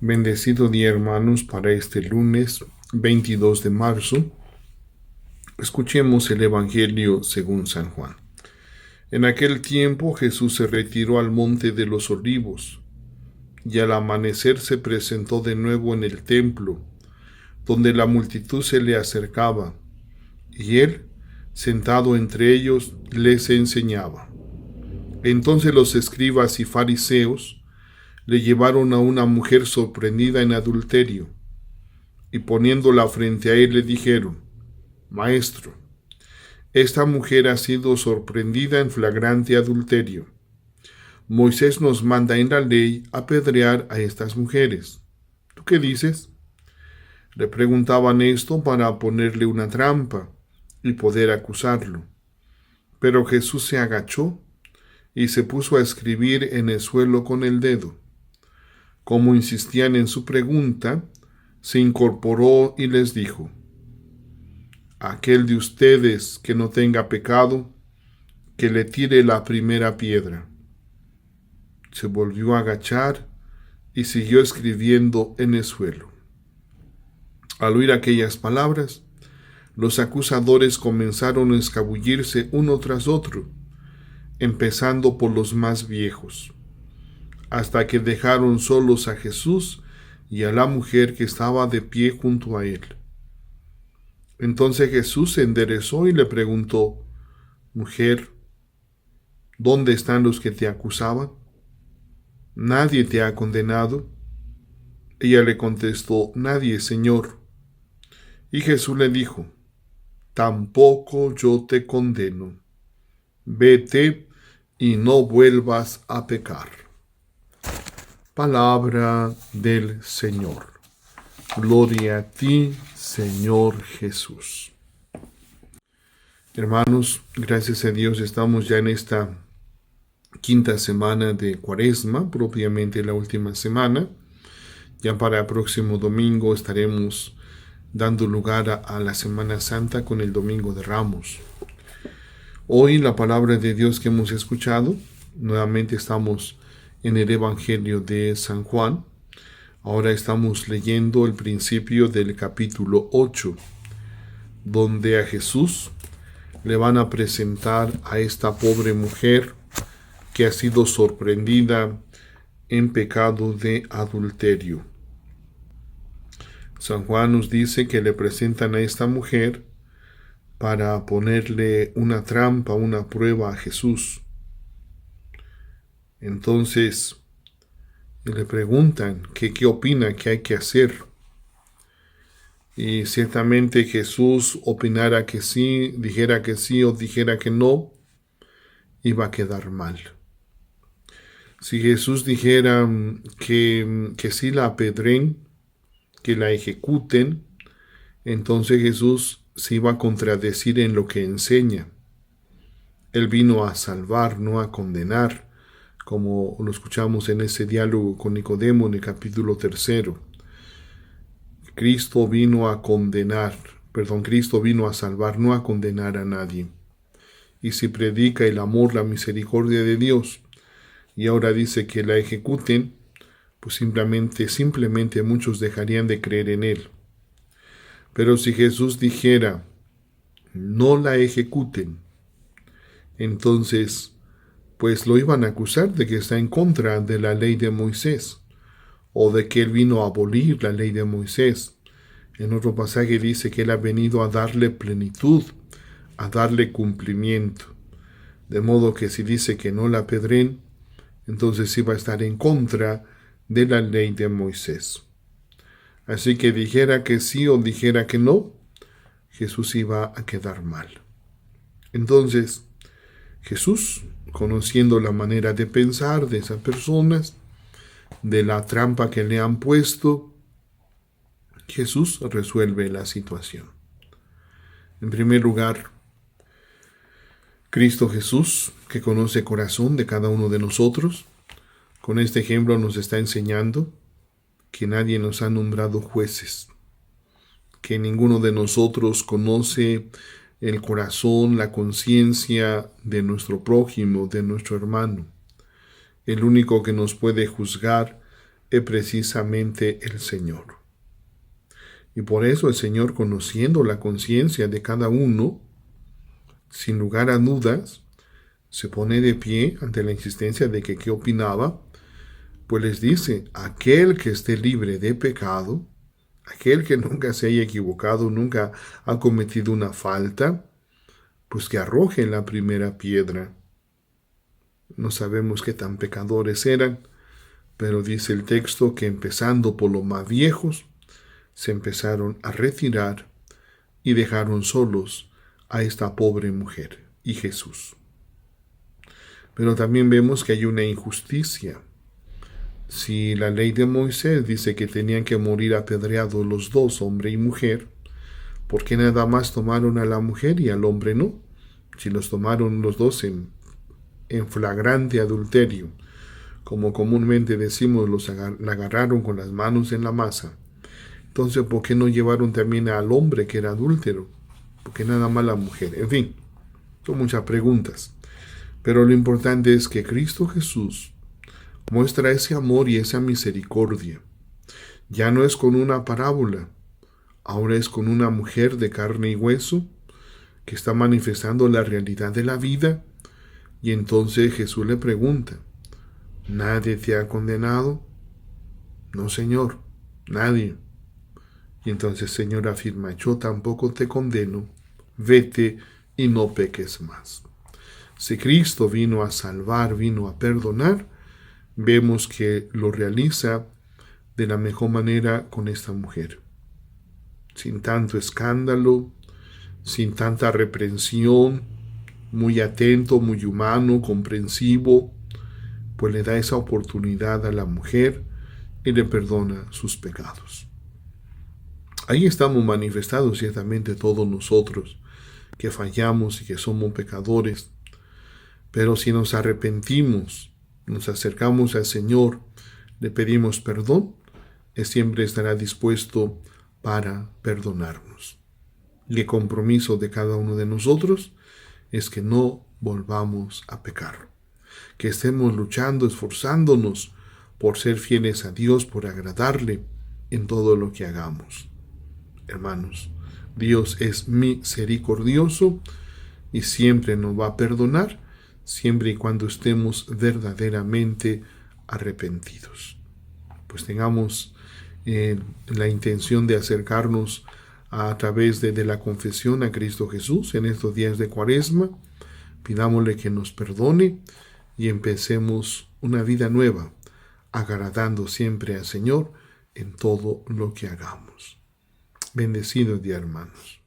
Bendecido día, hermanos, para este lunes 22 de marzo. Escuchemos el Evangelio según San Juan. En aquel tiempo Jesús se retiró al monte de los Olivos, y al amanecer se presentó de nuevo en el templo, donde la multitud se le acercaba, y él, sentado entre ellos, les enseñaba. Entonces los escribas y fariseos le llevaron a una mujer sorprendida en adulterio, y poniéndola frente a él le dijeron: Maestro, esta mujer ha sido sorprendida en flagrante adulterio. Moisés nos manda en la ley apedrear a estas mujeres. ¿Tú qué dices? Le preguntaban esto para ponerle una trampa y poder acusarlo. Pero Jesús se agachó y se puso a escribir en el suelo con el dedo. Como insistían en su pregunta, se incorporó y les dijo: Aquel de ustedes que no tenga pecado, que le tire la primera piedra. Se volvió a agachar y siguió escribiendo en el suelo. Al oír aquellas palabras, los acusadores comenzaron a escabullirse uno tras otro, empezando por los más viejos, hasta que dejaron solos a Jesús y a la mujer que estaba de pie junto a él. Entonces Jesús se enderezó y le preguntó: Mujer, ¿dónde están los que te acusaban? ¿Nadie te ha condenado? Ella le contestó: Nadie, Señor. Y Jesús le dijo: Tampoco yo te condeno. Vete y no vuelvas a pecar. Palabra del Señor. Gloria a ti, Señor Jesús. Hermanos, gracias a Dios estamos ya en esta quinta semana de Cuaresma, propiamente la última semana. Ya para el próximo domingo estaremos dando lugar a la Semana Santa con el Domingo de Ramos. Hoy la palabra de Dios que hemos escuchado, nuevamente estamos en el Evangelio de San Juan. Ahora estamos leyendo el principio del capítulo 8, donde a Jesús le van a presentar a esta pobre mujer que ha sido sorprendida en pecado de adulterio. San Juan nos dice que le presentan a esta mujer para ponerle una trampa, una prueba a Jesús. Entonces le preguntan qué opina que hay que hacer. Y ciertamente Jesús opinara que sí, dijera que sí o dijera que no, iba a quedar mal. Si Jesús dijera que sí la apedreen, que la ejecuten, entonces Jesús se iba a contradecir en lo que enseña. Él vino a salvar, no a condenar, como lo escuchamos en ese diálogo con Nicodemo en el capítulo 3. Cristo vino a salvar, no a condenar a nadie. Y si predica el amor, la misericordia de Dios, y ahora dice que la ejecuten, pues simplemente muchos dejarían de creer en él. Pero si Jesús dijera, no la ejecuten, entonces, pues lo iban a acusar de que está en contra de la ley de Moisés, o de que él vino a abolir la ley de Moisés. En otro pasaje dice que él ha venido a darle plenitud, a darle cumplimiento. De modo que si dice que no la apedreen, entonces iba a estar en contra de la ley de Moisés. Así que dijera que sí o dijera que no, Jesús iba a quedar mal. Entonces, Jesús, conociendo la manera de pensar de esas personas, de la trampa que le han puesto, Jesús resuelve la situación. En primer lugar, Cristo Jesús, que conoce el corazón de cada uno de nosotros, con este ejemplo nos está enseñando que nadie nos ha nombrado jueces, que ninguno de nosotros conoce el corazón, la conciencia de nuestro prójimo, de nuestro hermano. El único que nos puede juzgar es precisamente el Señor. Y por eso el Señor, conociendo la conciencia de cada uno, sin lugar a dudas, se pone de pie ante la insistencia de que qué opinaba, pues les dice: aquel que esté libre de pecado, aquel que nunca se haya equivocado, nunca ha cometido una falta, pues que arroje la primera piedra. No sabemos qué tan pecadores eran, pero dice el texto que empezando por los más viejos, se empezaron a retirar y dejaron solos a esta pobre mujer y Jesús. Pero también vemos que hay una injusticia. Si la ley de Moisés dice que tenían que morir apedreados los dos, hombre y mujer, ¿por qué nada más tomaron a la mujer y al hombre no? Si los tomaron los dos en flagrante adulterio, como comúnmente decimos, la agarraron con las manos en la masa. Entonces, ¿por qué no llevaron también al hombre que era adúltero? ¿Por qué nada más la mujer? En fin, son muchas preguntas. Pero lo importante es que Cristo Jesús muestra ese amor y esa misericordia. Ya no es con una parábola, ahora es con una mujer de carne y hueso que está manifestando la realidad de la vida. Y entonces Jesús le pregunta: ¿nadie te ha condenado? No, Señor, nadie. Y entonces el Señor afirma: yo tampoco te condeno, vete y no peques más. Si Cristo vino a salvar, vino a perdonar, vemos que lo realiza de la mejor manera con esta mujer. Sin tanto escándalo, sin tanta reprensión, muy atento, muy humano, comprensivo, pues le da esa oportunidad a la mujer y le perdona sus pecados. Ahí estamos manifestados ciertamente todos nosotros, que fallamos y que somos pecadores, pero si nos arrepentimos, nos acercamos al Señor, le pedimos perdón, Él siempre estará dispuesto para perdonarnos. Y el compromiso de cada uno de nosotros es que no volvamos a pecar, que estemos luchando, esforzándonos por ser fieles a Dios, por agradarle en todo lo que hagamos. Hermanos, Dios es misericordioso y siempre nos va a perdonar, siempre y cuando estemos verdaderamente arrepentidos. Pues tengamos la intención de acercarnos a través de la confesión a Cristo Jesús en estos días de Cuaresma. Pidámosle que nos perdone y empecemos una vida nueva, agradando siempre al Señor en todo lo que hagamos. Bendecidos día, hermanos.